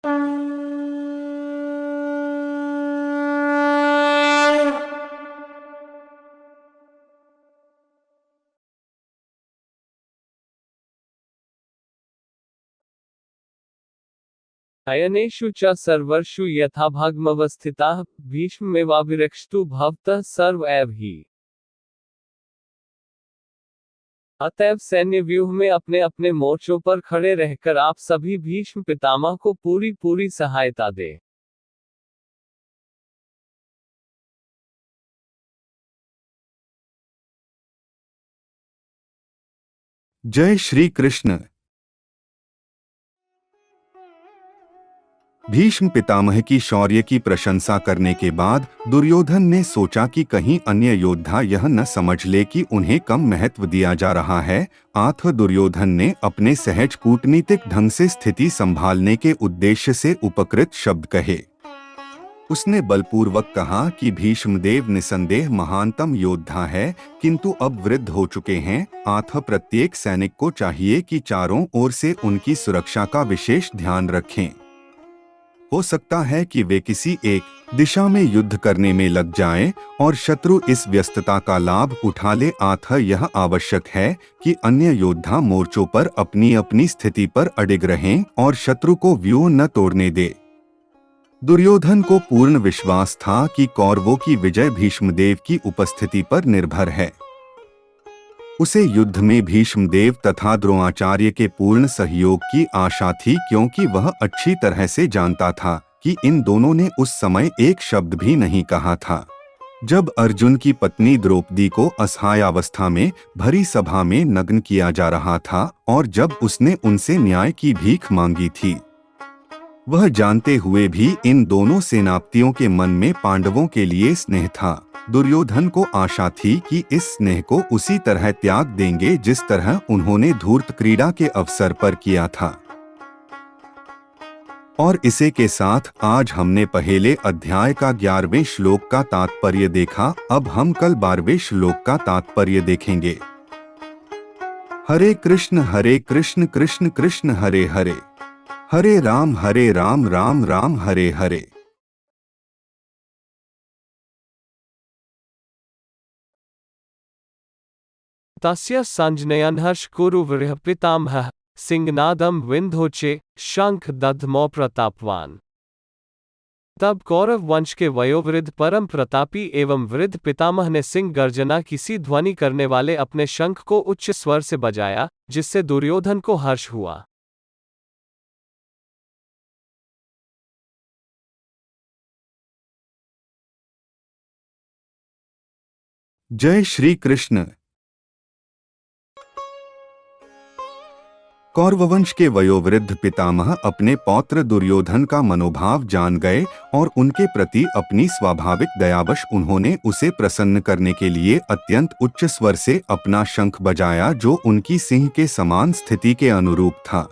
अयनेषु च सर्वर्षु यथाभागमवस्थिताः भीष्ममेवाभिरक्षतु भवतः सर्व एव हि। अतएव सैन्य व्यूह में अपने अपने मोर्चों पर खड़े रहकर आप सभी भीष्म पितामह को पूरी पूरी सहायता दें। जय श्री कृष्ण। भीष्म पितामह की शौर्य की प्रशंसा करने के बाद दुर्योधन ने सोचा कि कहीं अन्य योद्धा यह न समझ ले कि उन्हें कम महत्व दिया जा रहा है। अतः दुर्योधन ने अपने सहज कूटनीतिक ढंग से स्थिति संभालने के उद्देश्य से उपकृत शब्द कहे। उसने बलपूर्वक कहा कि भीष्मदेव निसंदेह महानतम योद्धा है, किंतु अब वृद्ध हो चुके हैं। अतः प्रत्येक सैनिक को चाहिए कि चारों ओर से उनकी सुरक्षा का विशेष ध्यान रखें। हो सकता है कि वे किसी एक दिशा में युद्ध करने में लग जाएं और शत्रु इस व्यस्तता का लाभ उठा ले। अतः यह आवश्यक है कि अन्य योद्धा मोर्चों पर अपनी अपनी स्थिति पर अडिग रहें और शत्रु को व्यूह न तोड़ने दे। दुर्योधन को पूर्ण विश्वास था कि कौरवों की विजय भीष्मदेव की उपस्थिति पर निर्भर है। उसे युद्ध में भीष्मदेव तथा द्रोणाचार्य के पूर्ण सहयोग की आशा थी, क्योंकि वह अच्छी तरह से जानता था कि इन दोनों ने उस समय एक शब्द भी नहीं कहा था जब अर्जुन की पत्नी द्रौपदी को असहायावस्था में भरी सभा में नग्न किया जा रहा था और जब उसने उनसे न्याय की भीख मांगी थी। वह जानते हुए भी इन दोनों सेनापतियों के मन में पांडवों के लिए स्नेह था। दुर्योधन को आशा थी कि इस स्नेह को उसी तरह त्याग देंगे जिस तरह उन्होंने धूर्त क्रीड़ा के अवसर पर किया था। और इसी के साथ आज हमने पहले अध्याय का 11वें श्लोक का तात्पर्य देखा। अब हम कल 12वें श्लोक का तात्पर्य देखेंगे। हरे कृष्ण कृष्ण कृष्ण हरे हरे, हरे राम राम राम हरे हरे। तस्य संजनयनहर्ष कुरुवृह पितामहः सिंहनादम विंध्योचे शंख दध्मौ प्रतापवान। तब कौरव वंश के वयोवृद्ध परम प्रतापी एवं वृद्ध पितामह ने सिंह गर्जना की सी ध्वनि करने वाले अपने शंख को उच्च स्वर से बजाया, जिससे दुर्योधन को हर्ष हुआ। जय श्री कृष्ण। कौरववंश के वयोवृद्ध पितामह अपने पौत्र दुर्योधन का मनोभाव जान गए और उनके प्रति अपनी स्वाभाविक दयावश उन्होंने उसे प्रसन्न करने के लिए अत्यंत उच्च स्वर से अपना शंख बजाया, जो उनकी सिंह के समान स्थिति के अनुरूप था।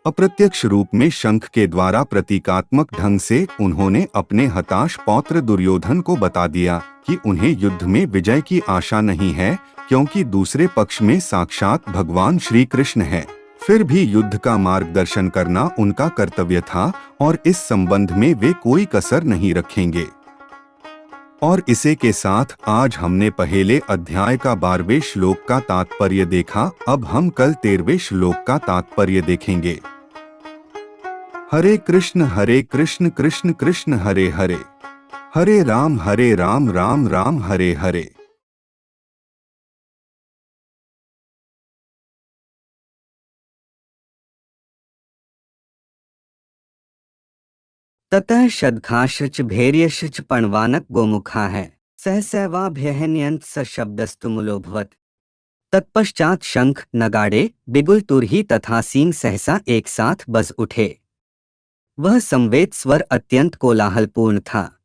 अप्रत्यक्ष रूप में शंख के द्वारा प्रतीकात्मक ढंग से उन्होंने अपने हताश पौत्र दुर्योधन को बता दिया कि उन्हें युद्ध में विजय की आशा नहीं है, क्योंकि दूसरे पक्ष में साक्षात भगवान श्री कृष्ण है। फिर भी युद्ध का मार्गदर्शन करना उनका कर्तव्य था और इस संबंध में वे कोई कसर नहीं रखेंगे। और इसी के साथ आज हमने पहले अध्याय का 12वें श्लोक का तात्पर्य देखा। अब हम कल 13वें श्लोक का तात्पर्य देखेंगे। हरे कृष्ण कृष्ण कृष्ण हरे हरे, हरे राम राम राम हरे हरे। ततः शद्घाश्च भैर्यश्च पणवानक गोमुखा है सहसैवाभ्यहन्यंत स शब्दस्तु मूलोभवत। तत्पश्चात शंख, नगाड़े, बिगुल, तुरही तथा सींग सहसा एक साथ बज उठे। वह संवेद स्वर अत्यंत कोलाहलपूर्ण था।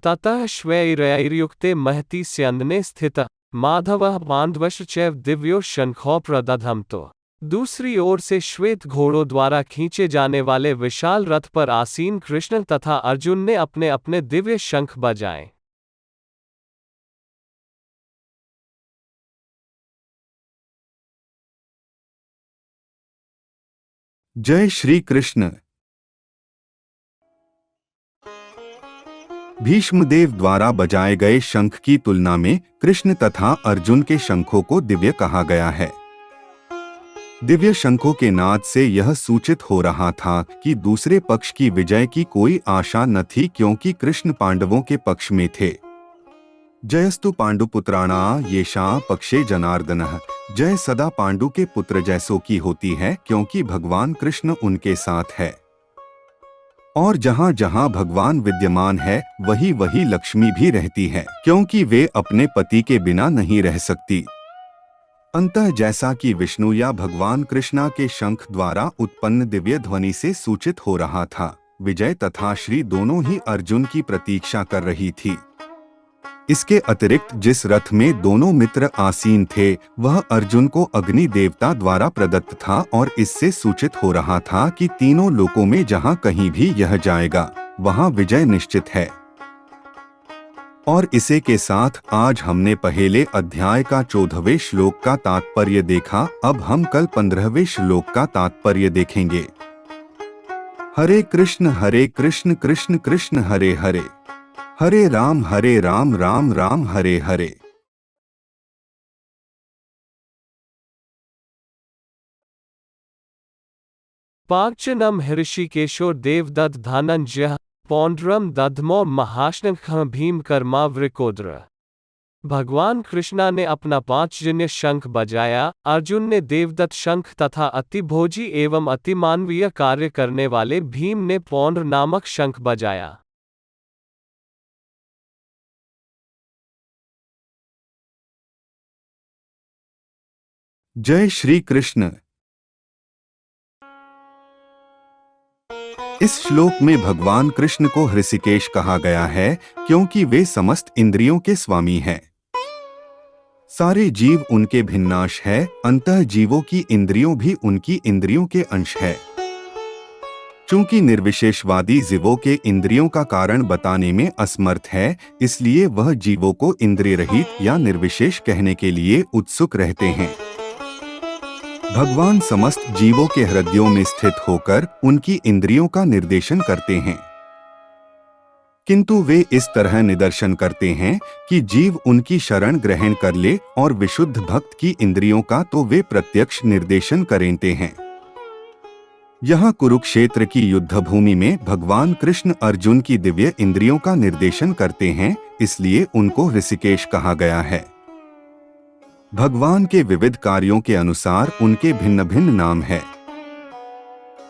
ततः श्वैरैर्युक्ते महति स्यन्दने स्थितः माधवः बान्धवश्च चैव दिव्यो शंखौ प्रदधमतो। दूसरी ओर से श्वेत घोड़ों द्वारा खींचे जाने वाले विशाल रथ पर आसीन कृष्ण तथा अर्जुन ने अपने अपने दिव्य शंख बजाए। जय श्री कृष्ण। भीष्मदेव द्वारा बजाए गए शंख की तुलना में कृष्ण तथा अर्जुन के शंखों को दिव्य कहा गया है। दिव्य शंखों के नाद से यह सूचित हो रहा था कि दूसरे पक्ष की विजय की कोई आशा न थी, क्योंकि कृष्ण पांडवों के पक्ष में थे। जयस्तु पांडुपुत्राणा येषां पक्षे जनार्दनः। जय सदा पांडु के पुत्र जैसों की होती है, क्योंकि भगवान कृष्ण उनके साथ है। और जहाँ जहाँ भगवान विद्यमान है वही वही लक्ष्मी भी रहती है, क्योंकि वे अपने पति के बिना नहीं रह सकती। अंतः जैसा कि विष्णु या भगवान कृष्णा के शंख द्वारा उत्पन्न दिव्य ध्वनि से सूचित हो रहा था, विजय तथा श्री दोनों ही अर्जुन की प्रतीक्षा कर रही थी। इसके अतिरिक्त जिस रथ में दोनों मित्र आसीन थे वह अर्जुन को अग्नि देवता द्वारा प्रदत्त था, और इससे सूचित हो रहा था कि तीनों लोकों में जहां कहीं भी यह जाएगा वहां विजय निश्चित है। और इसी के साथ आज हमने पहले अध्याय का 14वें श्लोक का तात्पर्य देखा। अब हम कल 15वें श्लोक का तात्पर्य देखेंगे। हरे कृष्ण कृष्ण कृष्ण हरे हरे, हरे राम राम राम हरे हरे। पार्चनम हृषिकेशो देवदत्त धनंजय पौंड्रम दधमो महाशंखः भीमकर्मा वृकोद्र। भगवान कृष्णा ने अपना पांचजन्य शंख बजाया, अर्जुन ने देवदत्त शंख तथा अतिभोजी एवं अतिमानवीय कार्य करने वाले भीम ने पौंड्र नामक शंख बजाया। जय श्री कृष्ण। इस श्लोक में भगवान कृष्ण को हृषिकेश कहा गया है, क्योंकि वे समस्त इंद्रियों के स्वामी हैं। सारे जीव उनके भिन्नांश है, अंतः जीवों की इंद्रियों भी उनकी इंद्रियों के अंश है। चूंकि निर्विशेषवादी जीवों के इंद्रियों का कारण बताने में असमर्थ है, इसलिए वह जीवों को इंद्रिय रहित या निर्विशेष कहने के लिए उत्सुक रहते हैं। भगवान समस्त जीवों के हृदयों में स्थित होकर उनकी इंद्रियों का निर्देशन करते हैं, किंतु वे इस तरह निदर्शन करते हैं कि जीव उनकी शरण ग्रहण कर ले, और विशुद्ध भक्त की इंद्रियों का तो वे प्रत्यक्ष निर्देशन करेंते हैं। यहाँ कुरुक्षेत्र की युद्ध भूमि में भगवान कृष्ण अर्जुन की दिव्य इंद्रियों का निर्देशन करते हैं, इसलिए उनको ऋषिकेश कहा गया है। भगवान के विविध कार्यों के अनुसार उनके भिन्न भिन्न नाम है।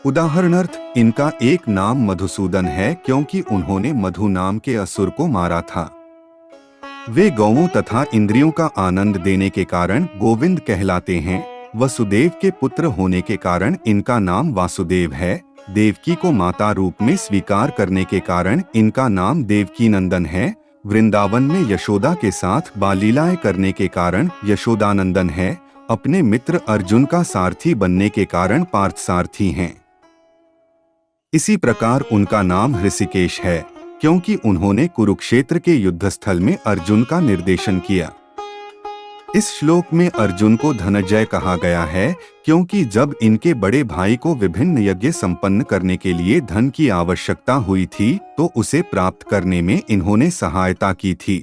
उदाहरणार्थ इनका एक नाम मधुसूदन है, क्योंकि उन्होंने मधु नाम के असुर को मारा था। वे गौओं तथा इंद्रियों का आनंद देने के कारण गोविंद कहलाते हैं। वसुदेव के पुत्र होने के कारण इनका नाम वासुदेव है। देवकी को माता रूप में स्वीकार करने के कारण इनका नाम देवकी नंदन है। वृंदावन में यशोदा के साथ बालीलाएं करने के कारण यशोदानंदन है। अपने मित्र अर्जुन का सारथी बनने के कारण पार्थसारथी हैं। इसी प्रकार उनका नाम ऋषिकेश है, क्योंकि उन्होंने कुरुक्षेत्र के युद्धस्थल में अर्जुन का निर्देशन किया। इस श्लोक में अर्जुन को धनंजय कहा गया है, क्योंकि जब इनके बड़े भाई को विभिन्न यज्ञ संपन्न करने के लिए धन की आवश्यकता हुई थी तो उसे प्राप्त करने में इन्होंने सहायता की थी।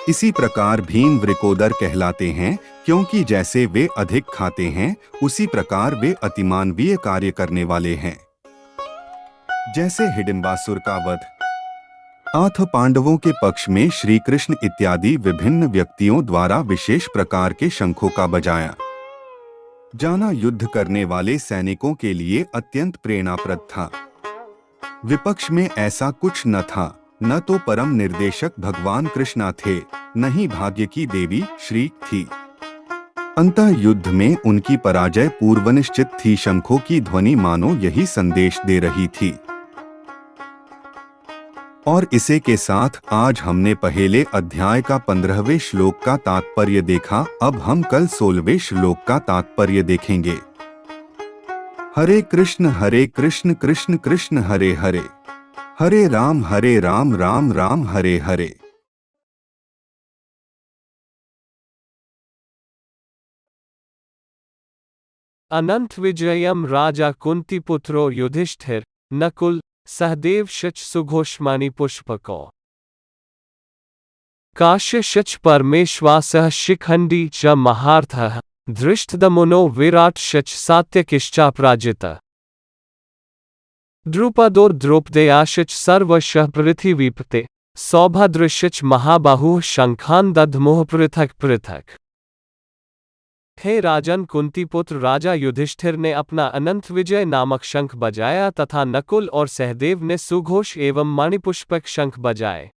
इसी प्रकार भीम वृकोदर कहलाते हैं, क्योंकि जैसे वे अधिक खाते हैं उसी प्रकार वे अतिमानवीय कार्य करने वाले हैं। जैसे हिडिंबासुर का वध। अथ पांडवों के पक्ष में श्री कृष्ण इत्यादि विभिन्न व्यक्तियों द्वारा विशेष प्रकार के शंखों का बजाया जाना युद्ध करने वाले सैनिकों के लिए अत्यंत प्रेरणाप्रद था। विपक्ष में ऐसा कुछ न था, न तो परम निर्देशक भगवान कृष्णा थे, न ही भाग्य की देवी श्री थी। अंतः युद्ध में उनकी पराजय पूर्वनिश्चित थी। शंखों की ध्वनि मानो यही संदेश दे रही थी। और इसी के साथ आज हमने पहले अध्याय का 15वें श्लोक का तात्पर्य देखा। अब हम कल 16वें श्लोक का तात्पर्य देखेंगे। हरे कृष्ण कृष्ण कृष्ण हरे हरे, हरे राम राम राम हरे हरे। अनंत विजयम राजा कुंतीपुत्रो युधिष्ठिर नकुल सहदेव शच सुघोषमणि पुष्पको काश्य शच परमेश्वासः शिखंडी च महार्थः धृष्टद्युम्नो विराट शच सात्यकिश्चापराजितः द्रुपदो द्रौपदेयाशच सर्वशः पृथिवीपते सौभद्रशच महाबाहुः शंखान दध्मुः पृथक पृथक। हे राजन कुंतीपुत्र राजा युधिष्ठिर ने अपना अनंत विजय नामक शंख बजाया तथा नकुल और सहदेव ने सुघोष एवं मणिपुष्पक शंख बजाए।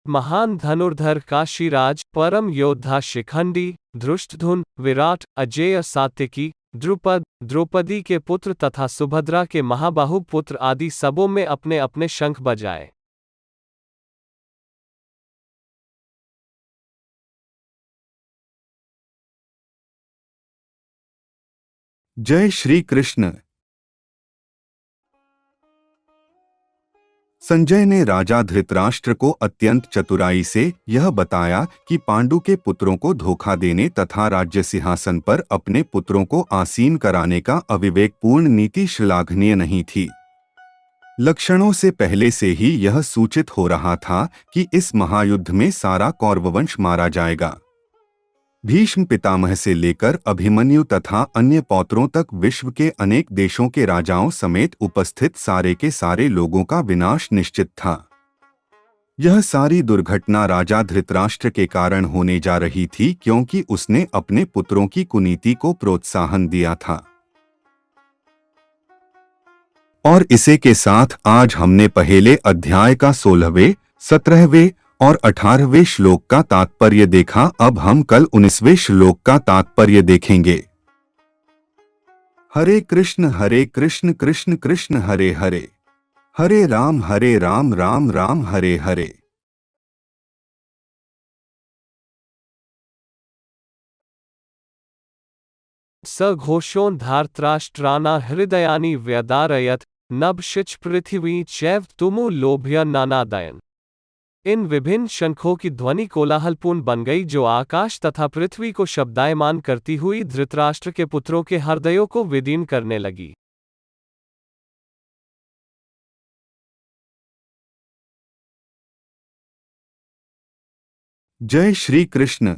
महान धनुर्धर काशीराज परम योद्धा शिखंडी धृष्टद्युम्न विराट अजेय सात्यकी द्रुपद द्रौपदी के पुत्र तथा सुभद्रा के महाबाहु पुत्र आदि सबों में अपने अपने शंख बजाए। जय श्री कृष्ण। संजय ने राजा धृतराष्ट्र को अत्यंत चतुराई से यह बताया कि पांडु के पुत्रों को धोखा देने तथा राज्य सिंहासन पर अपने पुत्रों को आसीन कराने का अविवेकपूर्ण नीति श्लाघनीय नहीं थी। लक्षणों से पहले से ही यह सूचित हो रहा था कि इस महायुद्ध में सारा कौरववंश मारा जाएगा। भीष्म पितामह से लेकर अभिमन्यु तथा अन्य पौत्रों तक विश्व के अनेक देशों के राजाओं समेत उपस्थित सारे के सारे लोगों का विनाश निश्चित था। यह सारी दुर्घटना राजा धृतराष्ट्र के कारण होने जा रही थी क्योंकि उसने अपने पुत्रों की कुनीति को प्रोत्साहन दिया था। और इसी के साथ आज हमने पहले अध्याय का 16वें, 17वें और 18वें श्लोक का तात्पर्य देखा। अब हम कल 19वें श्लोक का तात्पर्य देखेंगे। हरे कृष्ण कृष्ण कृष्ण हरे हरे, हरे राम राम राम हरे हरे। सघोषों धार्तराष्ट्राना हृदयानि व्यदारयत नभशिच पृथिवी चैव तुमु लोभ्य नानादयन। इन विभिन्न शंखों की ध्वनि कोलाहलपूर्ण बन गई जो आकाश तथा पृथ्वी को शब्दायमान करती हुई धृतराष्ट्र के पुत्रों के हृदयों को विदीर्ण करने लगी। जय श्री कृष्ण।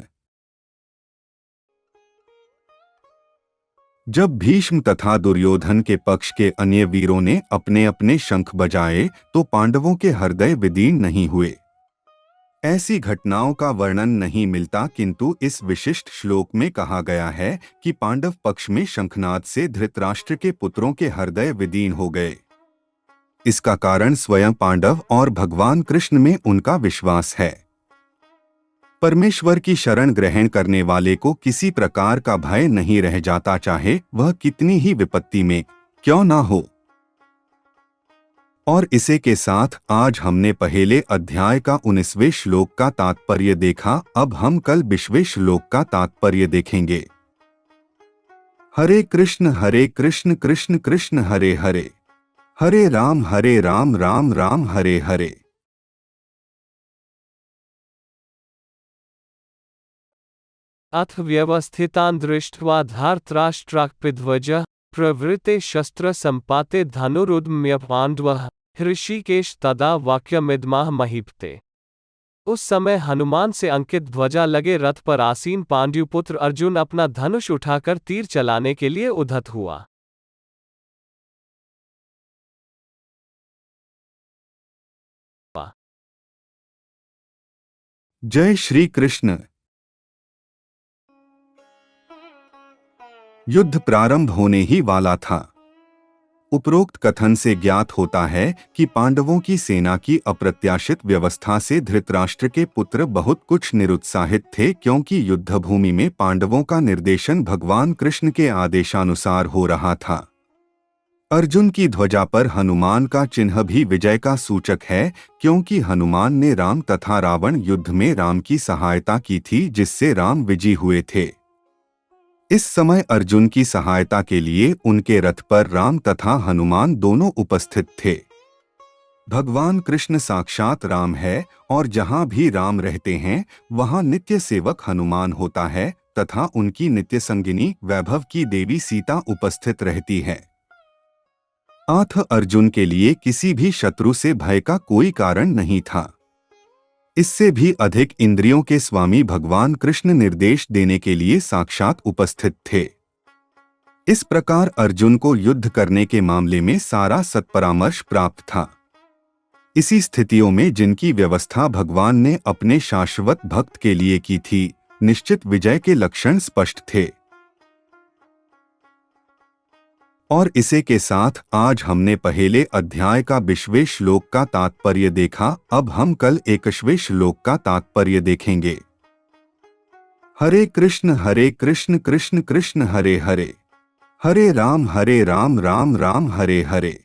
जब भीष्म तथा दुर्योधन के पक्ष के अन्य वीरों ने अपने अपने शंख बजाए तो पांडवों के हृदय विदीर्ण नहीं हुए। ऐसी घटनाओं का वर्णन नहीं मिलता, किंतु इस विशिष्ट श्लोक में कहा गया है कि पांडव पक्ष में शंखनाद से धृतराष्ट्र के पुत्रों के हृदय विदीर्ण हो गए। इसका कारण स्वयं पांडव और भगवान कृष्ण में उनका विश्वास है। परमेश्वर की शरण ग्रहण करने वाले को किसी प्रकार का भय नहीं रह जाता, चाहे वह कितनी ही विपत्ति में क्यों ना हो। और इसी के साथ आज हमने पहले अध्याय का 19वें श्लोक का तात्पर्य देखा। अब हम कल 20वें श्लोक का तात्पर्य देखेंगे। हरे कृष्ण कृष्ण कृष्ण हरे हरे, हरे राम राम राम हरे हरे। अथ व्यवस्थितान् दृष्ट्वा धार्तराष्ट्राक्पिध्वजः प्रवृते शस्त्र संपाते धनुरुद्यम्य पांडवः हृषीकेश तदा वाक्यमिदमाह महीपते। उस समय हनुमान से अंकित ध्वजा लगे रथ पर आसीन पांड्युपुत्र अर्जुन अपना धनुष उठाकर तीर चलाने के लिए उद्यत हुआ। जय श्री कृष्ण। युद्ध प्रारंभ होने ही वाला था। उपरोक्त कथन से ज्ञात होता है कि पांडवों की सेना की अप्रत्याशित व्यवस्था से धृतराष्ट्र के पुत्र बहुत कुछ निरुत्साहित थे, क्योंकि युद्धभूमि में पांडवों का निर्देशन भगवान कृष्ण के आदेशानुसार हो रहा था। अर्जुन की ध्वजा पर हनुमान का चिन्ह भी विजय का सूचक है, क्योंकि हनुमान ने राम तथा रावण युद्ध में राम की सहायता की थी, जिससे राम विजयी हुए थे। इस समय अर्जुन की सहायता के लिए उनके रथ पर राम तथा हनुमान दोनों उपस्थित थे। भगवान कृष्ण साक्षात राम है और जहां भी राम रहते हैं वहां नित्य सेवक हनुमान होता है, तथा उनकी नित्य संगिनी वैभव की देवी सीता उपस्थित रहती है। अथ अर्जुन के लिए किसी भी शत्रु से भय का कोई कारण नहीं था। इससे भी अधिक इंद्रियों के स्वामी भगवान कृष्ण निर्देश देने के लिए साक्षात उपस्थित थे। इस प्रकार अर्जुन को युद्ध करने के मामले में सारा सत्परामर्श प्राप्त था। इसी स्थितियों में जिनकी व्यवस्था भगवान ने अपने शाश्वत भक्त के लिए की थी, निश्चित विजय के लक्षण स्पष्ट थे। और इसे के साथ आज हमने पहले अध्याय का 20वें श्लोक का तात्पर्य देखा। अब हम कल 21वें श्लोक का तात्पर्य देखेंगे। हरे कृष्ण कृष्ण कृष्ण हरे हरे, हरे राम राम राम हरे हरे।